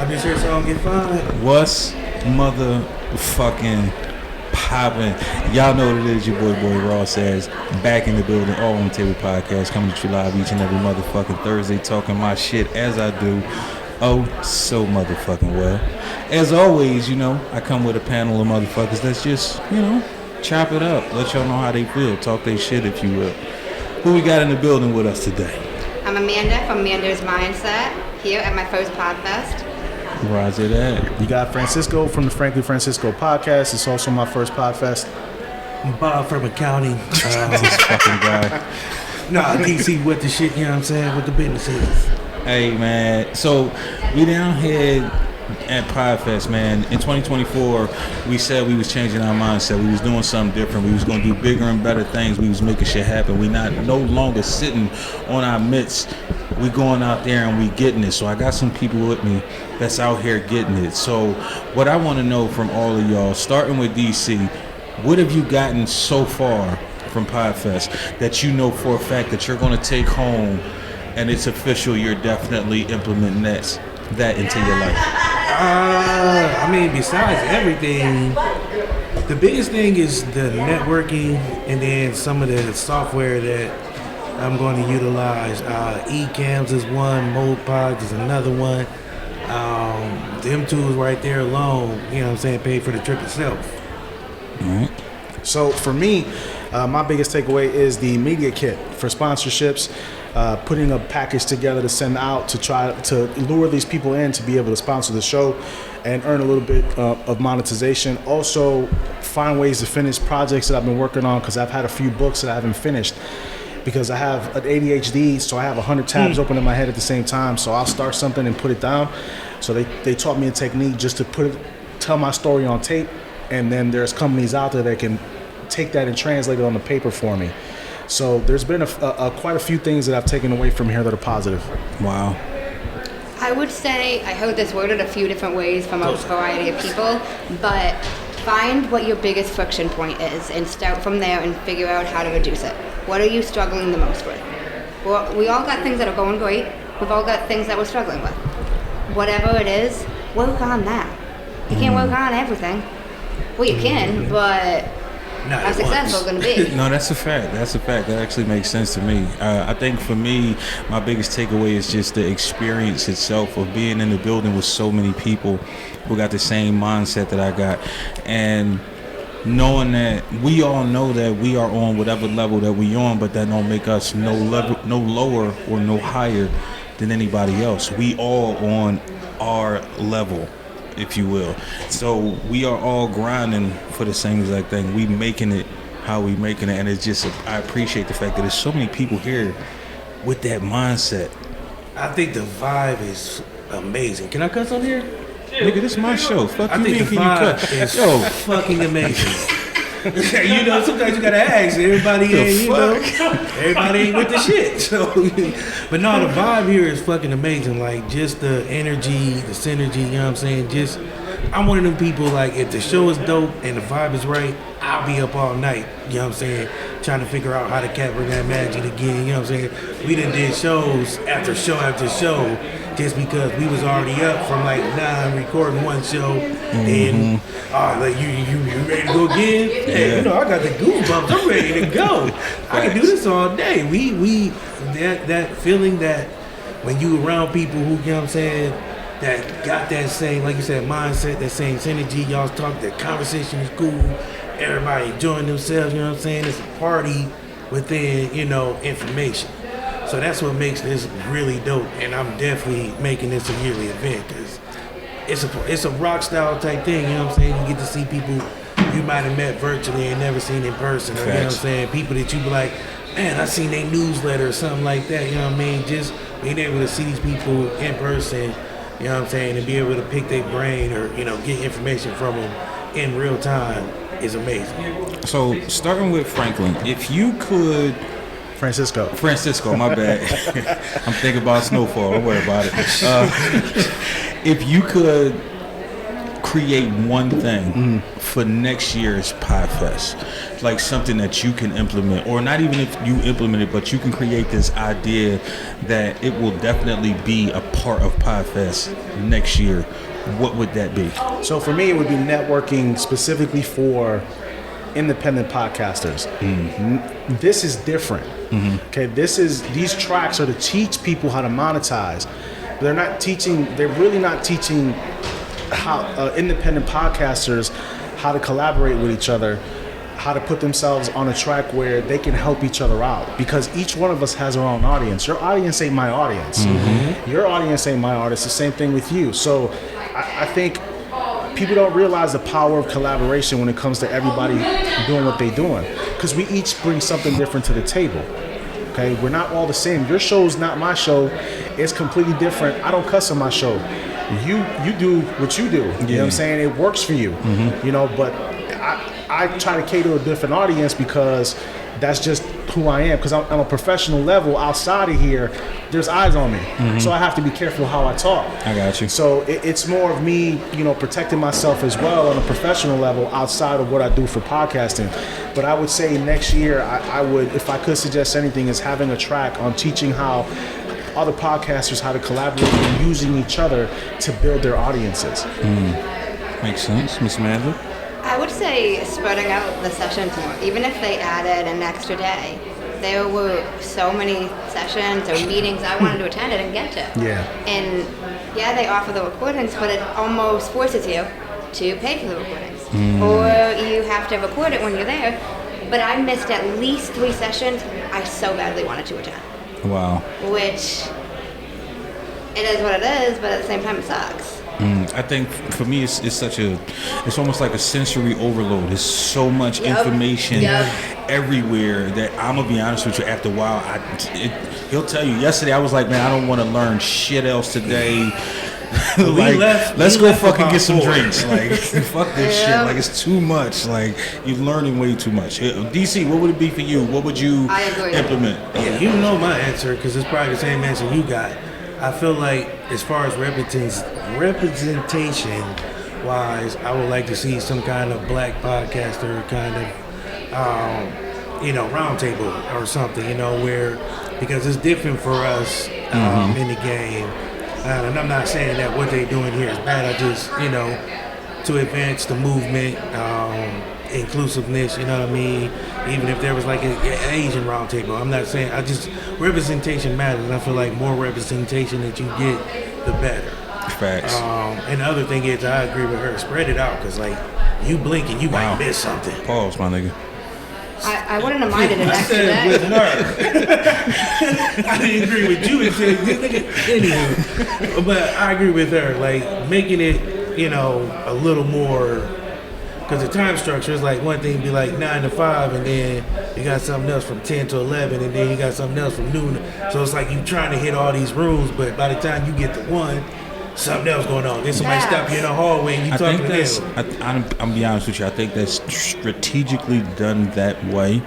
I just heard someone get fined. What's motherfucking poppin'? Y'all know what it is. Your boy Ross says, back in the building, all on the table podcast, coming to you live each and every motherfucking Thursday, talking my shit as I do. Oh, so motherfucking well. As always, you know, I come with a panel of motherfuckers that's just, you know, chop it up, let y'all know how they feel, talk their shit if you will. Who we got in the building with us today? I'm Amanda from Amanda's Mindset here at my first Podfest. Roger that. You got Francisco from the Frankly Francisco podcast. It's also my first Podfest. I'm Bob from accounting. This fucking guy. DC with the shit, you know what I'm saying, with the businesses. Hey, man. So, we down here at Podfest, man. In 2024, we said we was changing our mindset. We was doing something different. We was going to do bigger and better things. We was making shit happen. We no longer sitting on our mitts. We going out there and we getting it. So I got some people with me that's out here getting it. So what I want to know from all of y'all, starting with DC, what have you gotten so far from Podfest that you know for a fact that you're going to take home and it's official, you're definitely implementing that into your life? I mean, besides everything, the biggest thing is the networking and then some of the software that I'm going to utilize. eCams is one, ModePods is another one. Them tools right there alone, you know what I'm saying, pay for the trip itself. All right. So for me, my biggest takeaway is the media kit for sponsorships, putting a package together to send out to try to lure these people in to be able to sponsor the show and earn a little bit of monetization. Also, find ways to finish projects that I've been working on because I've had a few books that I haven't finished because I have an ADHD, so I have 100 tabs open in my head at the same time. So I'll start something and put it down. So they taught me a technique just to tell my story on tape, and then there's companies out there that can take that and translate it on the paper for me. So there's been quite a few things that I've taken away from here that are positive. Wow. I would say, I heard this worded a few different ways from a variety of people, but find what your biggest friction point is and start from there and figure out how to reduce it. What are you struggling the most with? Well, we all got things that are going great. We've all got things that we're struggling with. Whatever it is, work on that. You can't work on everything. Well, you can, but how successful going to be? No, that's a fact. That's a fact. That actually makes sense to me. I think for me, my biggest takeaway is just the experience itself of being in the building with so many people who got the same mindset that I got, and knowing that we all know that we are on whatever level that we on, but that don't make us no lower or no higher than anybody else. We all on our level, if you will. So we are all grinding for the same exact thing. We making it how we making it, and it's just I appreciate the fact that there's so many people here with that mindset. I think the vibe is amazing. Can I cuss on here? Nigga, this is my show. Fuck I you, think mean, the can you vibe cut? is Yo, fucking amazing. You know, sometimes you gotta ask. Everybody ain't, you know, everybody ain't with the shit. So, but no, the vibe here is fucking amazing. Like, just the energy, the synergy, you know what I'm saying? Just, I'm one of them people, like, if the show is dope and the vibe is right, I'll be up all night, you know what I'm saying? Trying to figure out how to capture that magic again, you know what I'm saying? We done did shows after show after show just because we was already up from like 9 recording one show and like you ready to go again? Hey, you know, I got the goosebumps, I'm ready to go. I can do this all day. We that feeling that when you around people who, you know what I'm saying, that got that same, like you said, mindset, that same synergy, y'all talk, that conversation is cool, everybody enjoying themselves, you know what I'm saying? It's a party within, you know, information. So that's what makes this really dope, and I'm definitely making this a yearly event because it's a rock style type thing, you know what I'm saying? You get to see people you might have met virtually and never seen in person, or, you know what I'm saying? People that you be like, man, I seen their newsletter or something like that, you know what I mean? Just being able to see these people in person, you know what I'm saying, and be able to pick their brain or, you know, get information from them in real time is amazing. so starting with Franklin, if you could... Francisco, my bad. I'm thinking about Snowfall. Don't worry about it. If you could create one thing for next year's Podfest, like something that you can implement, or not even if you implement it, but you can create this idea that it will definitely be a part of Podfest next year, what would that be? So for me, it would be networking specifically for independent podcasters. This is different. Okay, these tracks are to teach people how to monetize. They're really not teaching how independent podcasters how to collaborate with each other, how to put themselves on a track where they can help each other out, because each one of us has our own audience. Your audience ain't my audience. Your audience ain't my audience. The same thing with you. So I think people don't realize the power of collaboration when it comes to everybody doing what they're doing, because we each bring something different to the table. Okay, we're not all the same. Your show's not my show. It's completely different. I don't cuss on my show. You do what you do. You know what I'm saying? It works for you. You know, but I try to cater to a different audience because that's just who I am. Because I'm a professional level. Outside of here, there's eyes on me. So I have to be careful how I talk. I got you. So it's more of me, you know, protecting myself as well on a professional level outside of what I do for podcasting. But I would say next year, I would, if I could suggest anything, is having a track on teaching how other podcasters how to collaborate and using each other to build their audiences. Makes sense. Miss Amanda? I would say spreading out the sessions more. Even if they added an extra day, there were so many sessions or meetings I wanted to attend I didn't get to. Yeah. And yeah, they offer the recordings, but it almost forces you to pay for the recordings. Or you have to record it when you're there. But I missed at least 3 sessions I so badly wanted to attend. Wow. Which, it is what it is, but at the same time it sucks. I think for me it's almost like a sensory overload. There's so much information everywhere that I'm gonna be honest with you, after a while he'll tell you. Yesterday I was like, man, I don't want to learn shit else today. Like, let's go fucking get some drinks. Like, fuck this shit. Like, it's too much. Like, you're learning way too much. DC, what would it be for you? What would you implement? Yeah, you know my answer, because it's probably the same answer you got. I feel like as far as representation wise, I would like to see some kind of black podcaster kind of, roundtable or something, where, because it's different for us in the game. And I'm not saying that what they're doing here is bad. I just, to advance the movement, inclusiveness, you know what I mean? Even if there was like an Asian roundtable, I'm not saying, representation matters. And I feel like more representation that you get, the better. Facts. And the other thing is, I agree with her, spread it out, because like, you blink and you might miss something. Pause, my nigga. I wouldn't have minded an extra day. With her. I didn't agree with you. Anywho, but I agree with her. Like, making it, a little more, because the time structure is like one thing be like 9 to 5, and then you got something else from 10 to 11, and then you got something else from noon. So it's like you trying to hit all these rules, but by the time you get to one, something else going on. Then somebody stop you in the hallway and you talking to them. I'm be honest with you. I think that's strategically done that way,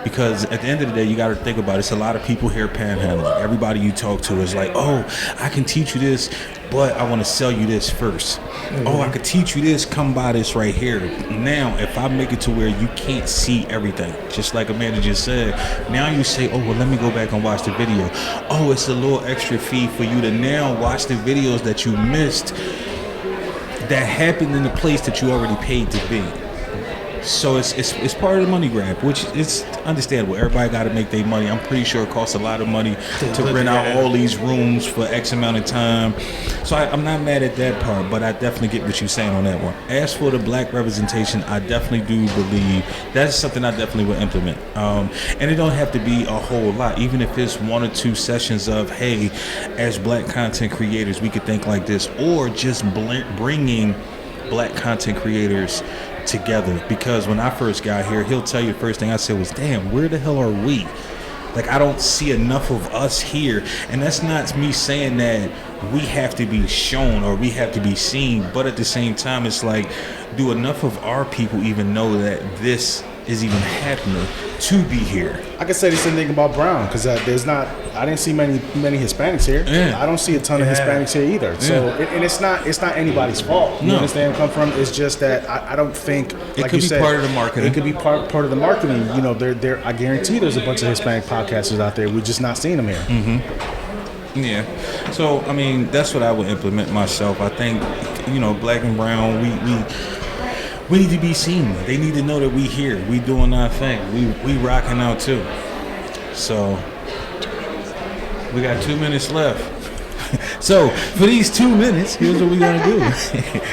because at the end of the day, you got to think about it. It's a lot of people here panhandling. Everybody you talk to is like, oh, I can teach you this, but I want to sell you this first. Oh, I could teach you this. Come buy this right here. Now, if I make it to where you can't see everything, just like Amanda just said, now you say, oh, well, let me go back and watch the video. Oh, it's a little extra fee for you to now watch the videos that you missed that happened in the place that you already paid to be. So it's part of the money grab, which is understandable. Everybody got to make their money. I'm pretty sure it costs a lot of money to rent out all these rooms for X amount of time. So I'm not mad at that part, but I definitely get what you're saying on that one. As for the black representation, I definitely do believe that's something I definitely will implement. And it don't have to be a whole lot. Even if it's 1 or 2 sessions of, hey, as black content creators, we could think like this, or just bringing black content creators together. Because when I first got here, he'll tell you the first thing I said was, damn, where the hell are we? Like, I don't see enough of us here. And that's not me saying that we have to be shown or we have to be seen, but at the same time, it's like, do enough of our people even know that this is even happening? to be here. I can say the same thing about Brown because I didn't see many Hispanics here. Yeah. I don't see a ton of Hispanics here either. So and it's not anybody's fault. You understand where I come from? It's just that I don't think It could be part of the marketing. It could be part of the marketing. You know, there I guarantee there's a bunch of Hispanic podcasters out there. We're just not seeing them here. Mm-hmm. Yeah. So I mean, that's what I would implement myself. I think, Black and Brown, we need to be seen. They need to know that we here. We doing our thing. We rocking out too. So we got 2 minutes left. So for these 2 minutes, here's what we're gonna do.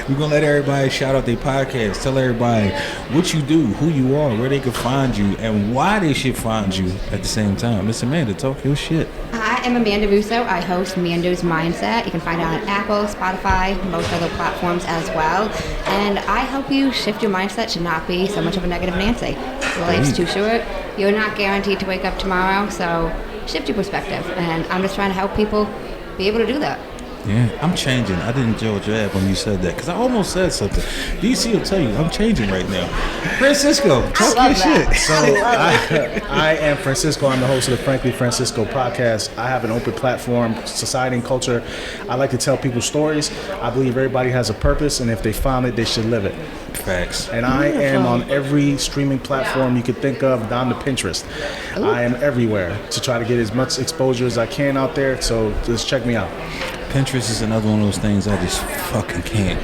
We're gonna let everybody shout out their podcast. Tell everybody what you do, who you are, where they can find you, and why they should find you at the same time. Miss Amanda, talk your shit. I am Amanda Russo. I host Mando's Mindset. You can find it on Apple, Spotify, most other platforms as well. And I help you shift your mindset to not be so much of a negative Nancy. Life's too short. You're not guaranteed to wake up tomorrow, so shift your perspective. And I'm just trying to help people be able to do that. Yeah, I'm changing. I didn't enjoy jab when you said that because I almost said something. DC will tell you I'm changing right now. Francisco, talk your shit. So I am Francisco. I'm the host of the Frankly Francisco podcast. I have an open platform, society and culture. I like to tell people stories. I believe everybody has a purpose, and if they found it, they should live it. Facts. And I am on every streaming platform you could think of, down to Pinterest. I am everywhere to try to get as much exposure as I can out there. So just check me out. Pinterest is another one of those things I just fucking can't.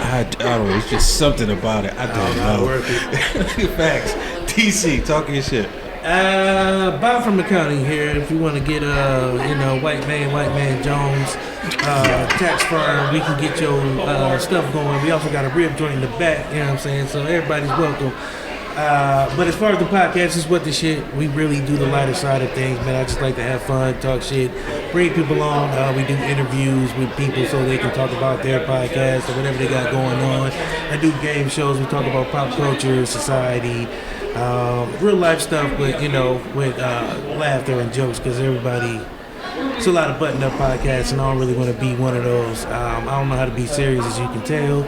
I don't know. It's just something about it. I don't know. Facts. DC, talk your shit. Bob from accounting here. If you want to get White Man Jones tax firm, we can get your stuff going. We also got a rib joint in the back. You know what I'm saying? So everybody's welcome. But as far as the podcast, this is what the shit, we really do the lighter side of things, man. I just like to have fun, talk shit, bring people on. We do interviews with people so they can talk about their podcast or whatever they got going on. I do game shows. We talk about pop culture, society, real life stuff, but with laughter and jokes, because it's a lot of button up podcasts, and I don't really want to be one of those. I don't know how to be serious, as you can tell.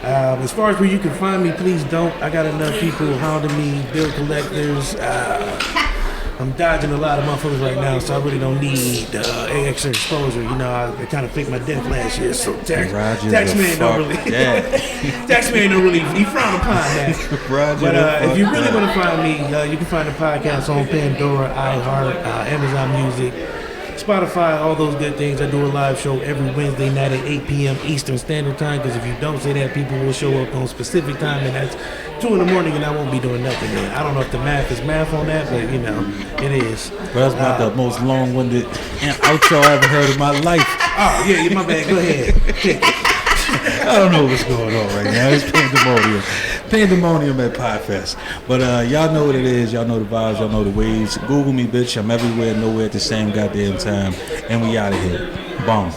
As far as where you can find me, please don't. I got enough people hounding me, bill collectors. I'm dodging a lot of motherfuckers right now, so I really don't need extra exposure. I kind of faked my death last year, so taxman don't really, he frowned upon that. But if you really want to find me, you can find the podcast on Pandora, iHeart, Amazon Music, Spotify, all those good things. I do a live show every Wednesday night at 8 p.m. Eastern Standard Time, because if you don't say that, people will show up on a specific time, and that's 2 in the morning, and I won't be doing nothing then. I don't know if the math is math on that, but it is. Well, that's about the most long-winded outro I ever heard in my life. Oh, yeah, my bad. Go ahead. I don't know what's going on right now. It's pandemonium at Podfest. But y'all know what it is. Y'all know the vibes. Y'all know the ways. Google me, bitch. I'm everywhere, nowhere at the same goddamn time. And we out of here. Boom.